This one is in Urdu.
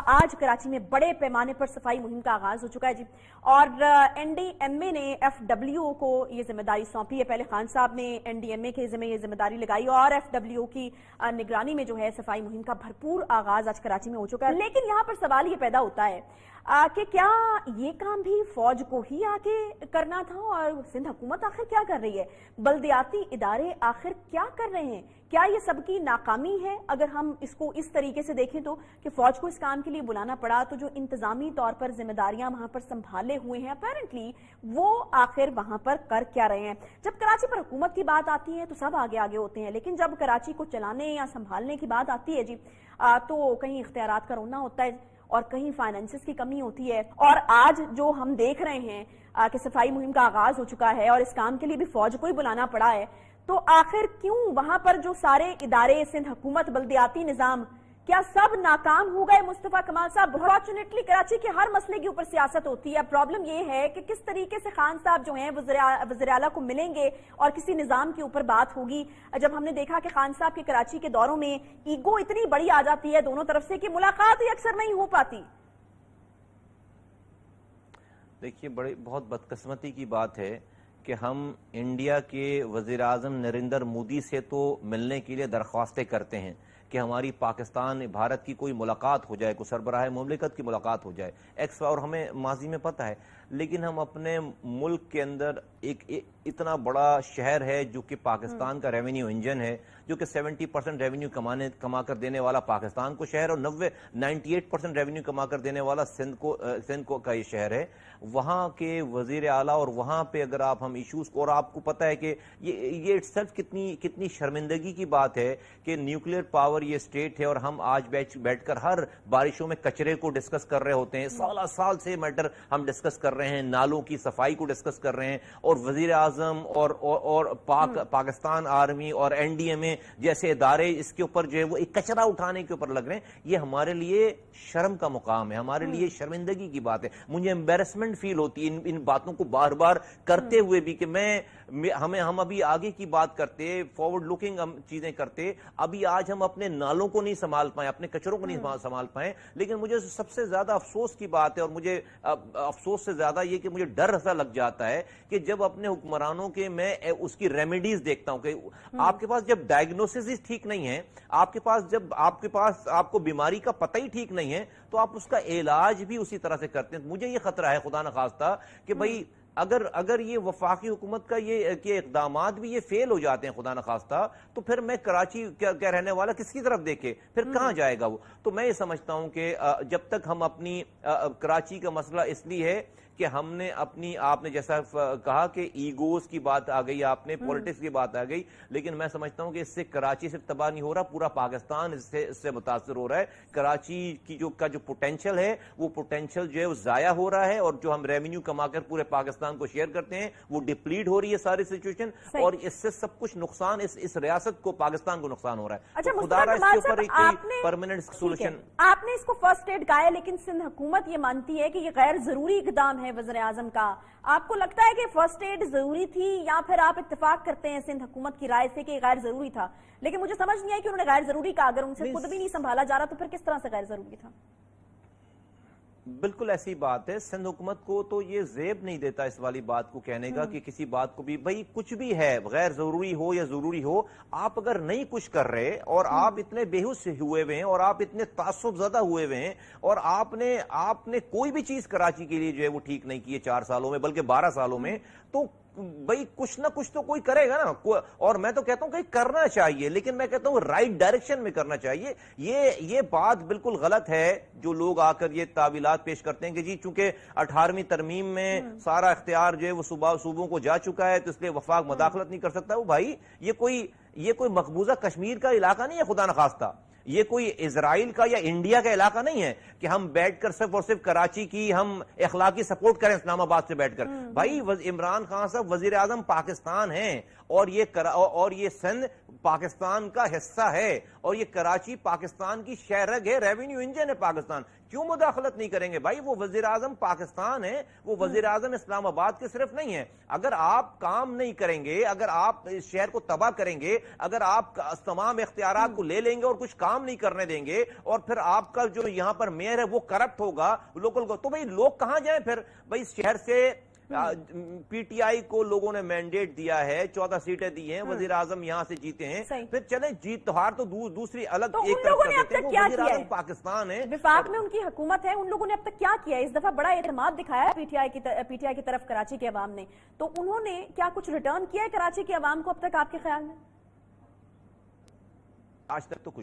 آج کراچی میں بڑے پیمانے پر صفائی مہم کا آغاز ہو چکا ہے جی، اور این ڈی ایم اے نے ایف ڈبلیو کو یہ ذمہ داری سونپی ہے۔ پہلے خان صاحب نے این ڈی ایم اے کے ذمہ یہ ذمہ داری لگائی اور ایف ڈبلیو کی نگرانی میں جو ہے صفائی مہم کا بھرپور آغاز آج کراچی میں ہو چکا ہے۔ لیکن یہاں پر سوال یہ پیدا ہوتا ہے کہ کیا یہ کام بھی فوج کو ہی آگے کرنا تھا، اور سندھ حکومت آخر کیا کر رہی ہے؟ بلدیاتی ادارے آخر کیا کر رہے ہیں؟ کیا یہ سب کی ناکامی ہے؟ اگر ہم اس کو اس طریقے سے دیکھیں تو کہ فوج کو اس کام کے لیے بلانا پڑا، تو جو انتظامی طور پر ذمہ داریاں وہاں پر سنبھالے ہوئے ہیں اپیرنٹلی وہ آخر وہاں پر کر کیا رہے ہیں؟ جب کراچی پر حکومت کی بات آتی ہے تو سب آگے آگے ہوتے ہیں، لیکن جب کراچی کو چلانے یا سنبھالنے کی بات آتی ہے جی تو کہیں اختیارات کا رونا ہوتا ہے اور کہیں فائنانسز کی کمی ہوتی ہے۔ اور آج جو ہم دیکھ رہے ہیں کہ صفائی مہم کا آغاز ہو چکا ہے اور اس کام کے لیے بھی فوج کو ہی بلانا پڑا ہے، تو آخر کیوں وہاں پر جو سارے ادارے، سندھ حکومت، بلدیاتی نظام، کیا سب ناکام ہو گئے؟ مصطفیٰ کمال صاحب، فارچونیٹلی کراچی کے ہر مسئلے کے اوپر سیاست ہوتی ہے، پرابلم یہ ہے کہ کس طریقے سے خان صاحب جو ہیں وزیر اعلیٰ کو ملیں گے اور کسی نظام کے اوپر بات ہوگی۔ جب ہم نے دیکھا کہ خان صاحب کے کراچی کے دوروں میں ایگو اتنی بڑی آ جاتی ہے دونوں طرف سے کہ ملاقات ہی اکثر نہیں ہو پاتی۔ دیکھیے، بہت بدقسمتی کی بات ہے کہ ہم انڈیا کے وزیر اعظم نریندر مودی سے تو ملنے کے لیے درخواستیں کرتے ہیں کہ ہماری پاکستان بھارت کی کوئی ملاقات ہو جائے، کوئی سربراہ مملکت کی ملاقات ہو جائے، اور ہمیں ماضی میں پتہ ہے، لیکن ہم اپنے ملک کے اندر ایک اتنا بڑا شہر ہے جو کہ پاکستان کا ریونیو انجن ہے، جو کہ 70% ریونیو کما کر دینے والا پاکستان کو شہر، اور 98% ریونیو کما کر دینے والا سندھ کو کا یہ شہر ہے۔ وہاں کے وزیر اعلیٰ اور وہاں پہ اگر ہم ایشوز کو، اور آپ کو پتہ ہے کہ یہ اٹ سیلف کتنی شرمندگی کی بات ہے کہ نیوکلیر پاور یہ اسٹیٹ ہے، اور ہم آج بیٹھ کر ہر بارشوں میں کچرے کو ڈسکس کر رہے ہوتے ہیں، سال سے میٹر ہم ڈسکس کر رہے ہیں، نالوں کی صفائی کو ڈسکس کر رہے ہیں، اور وزیر اعظم اور پاکستان آرمی اور این ڈی ایم اے جیسے ادارے اس کے اوپر جو ہے وہ ایک کچرا اٹھانے کے اوپر لگ رہے ہیں۔ یہ ہمارے لیے شرم کا مقام ہے، ہمارے لیے شرمندگی کی بات ہے۔ مجھے امبیرسمنٹ فیل ہوتی ہے ان باتوں کو بار بار کرتے ہوئے بھی کہ ہم ابھی آگے کی بات کرتے، فارورڈ لوکنگ ہم چیزیں کرتے، ابھی آج ہم اپنے نالوں کو نہیں سنبھال پائیں، اپنے کچروں کو نہیں سنبھال پائیں۔ لیکن مجھے سب سے زیادہ افسوس کی بات ہے، اور مجھے افسوس سے زیادہ یہ کہ مجھے ڈر ایسا لگ جاتا ہے کہ جب اپنے حکمرانوں کے میں اس کی ریمیڈیز دیکھتا ہوں کہ آپ کے پاس جب ڈائگنوسس ہی ٹھیک نہیں ہے، آپ کے پاس آپ کو بیماری کا پتہ ہی ٹھیک نہیں ہے، تو آپ اس کا علاج بھی اسی طرح سے کرتے ہیں۔ مجھے یہ خطرہ ہے خدا نخواستہ کہ بھئی اگر یہ وفاقی حکومت کا یہ اقدامات بھی یہ فیل ہو جاتے ہیں خدا نخواستہ، تو پھر میں کراچی کیا رہنے والا کس کی طرف دیکھے، پھر کہاں جائے گا وہ؟ تو میں یہ سمجھتا ہوں کہ جب تک ہم اپنی کراچی کا مسئلہ اس لیے ہے کہ ہم نے آپ نے جیسا کہا کہ ایگوز کی بات آ گئی، آپ نے پولیٹکس کی بات آ گئی، لیکن میں سمجھتا ہوں کہ اس سے کراچی صرف تباہ نہیں ہو رہا، پورا پاکستان اس سے متاثر ہو رہا ہے۔ کراچی کی جو پوٹینشل ہے، وہ پوٹینشل جو ہے وہ ضائع ہو رہا ہے، اور جو ہم ریونیو کما کر پورے پاکستان کو شیئر کرتے ہیں وہ ڈپلیٹ ہو رہی ہے ساری سچویشن، اور اس سے سب کچھ نقصان اس ریاست کو، پاکستان کو نقصان ہو رہا ہے۔ اچھا خدا رہا اس کے اوپر ایک پرماننٹ سولوشن۔ آپ نے اس کو فرسٹ ایڈ کہا ہے، لیکن سندھ حکومت یہ مانتی ہے کہ یہ غیر ضروری اقدام ہے وزیر اعظم کا۔ آپ کو لگتا ہے کہ فرسٹ ایڈ ضروری تھی، یا پھر آپ اتفاق کرتے ہیں سندھ حکومت کی رائے سے کہ غیر ضروری تھا؟ لیکن مجھے سمجھ نہیں آئی کہ انہوں نے غیر ضروری کہا، اگر ان سے خود بھی نہیں سنبھالا جا رہا تو پھر کس طرح سے غیر ضروری تھا؟ بالکل ایسی بات ہے، سندھ حکومت کو تو یہ زیب نہیں دیتا اس والی بات کو کہنے کا کہ کسی بات کو بھی بھئی کچھ بھی ہے، غیر ضروری ہو یا ضروری ہو، آپ اگر نہیں کچھ کر رہے اور آپ اتنے بیہوش ہوئے ہوئے ہیں اور آپ اتنے تعصب زدہ ہوئے ہوئے ہیں، اور آپ نے کوئی بھی چیز کراچی کے لیے جو ہے وہ ٹھیک نہیں کی ہے 4 سالوں میں بلکہ 12 سالوں میں، تو بھئی کچھ نہ کچھ تو کوئی کرے گا نا۔ اور میں تو کہتا ہوں کہ کرنا چاہیے، لیکن میں کہتا ہوں رائٹ ڈائریکشن میں کرنا چاہیے۔ یہ بات بالکل غلط ہے جو لوگ آ کر یہ تعویلات پیش کرتے ہیں کہ جی چونکہ 18ویں ترمیم میں سارا اختیار جو ہے وہ صوبوں کو جا چکا ہے تو اس لیے وفاق مداخلت نہیں کر سکتا۔ وہ بھائی یہ کوئی مقبوضہ کشمیر کا علاقہ نہیں ہے خدا نخواستہ، یہ کوئی اسرائیل کا یا انڈیا کا علاقہ نہیں ہے کہ ہم بیٹھ کر صرف اور صرف کراچی کی ہم اخلاقی سپورٹ کریں اسلام آباد سے بیٹھ کر۔ بھائی عمران خان صاحب وزیر اعظم پاکستان ہیں، اور یہ سندھ پاکستان کا حصہ ہے اور یہ کراچی پاکستان کی شہرگ ہے، ریونیو انجن ہے پاکستان، کیوں مداخلت نہیں کریں گے بھائی؟ وہ وزیر اعظم پاکستان ہے، وہ وزیر اعظم اسلام آباد کے صرف نہیں ہے۔ اگر آپ کام نہیں کریں گے، اگر آپ اس شہر کو تباہ کریں گے، اگر آپ تمام اختیارات کو لے لیں گے اور کچھ کام نہیں کرنے دیں گے، اور پھر آپ کا جو یہاں پر میئر ہے وہ کرپٹ ہوگا لوکل کو، تو بھائی لوگ کہاں جائیں پھر؟ بھائی اس شہر سے پی ٹی آئی کو لوگوں نے مینڈیٹ دیا ہے، 14 سیٹیں دی ہیں، وزیر اعظم یہاں سے جیتے ہیں، پھر چلیں جیت ہار تو دوسری الگ ایک طرف کر دیتے ہیں، وہ وزیر اعظم پاکستان ہے، وفاق میں ان کی حکومت ہے، ان لوگوں نے اب تک کیا کیا ہے؟ اس دفعہ بڑا اعتماد دکھایا ہے پی ٹی آئی کی طرف کراچی کے عوام نے، تو انہوں نے کیا کچھ ریٹرن کیا ہے کراچی کے عوام کو اب تک آپ کے خیال میں؟ آج تک تو کچھ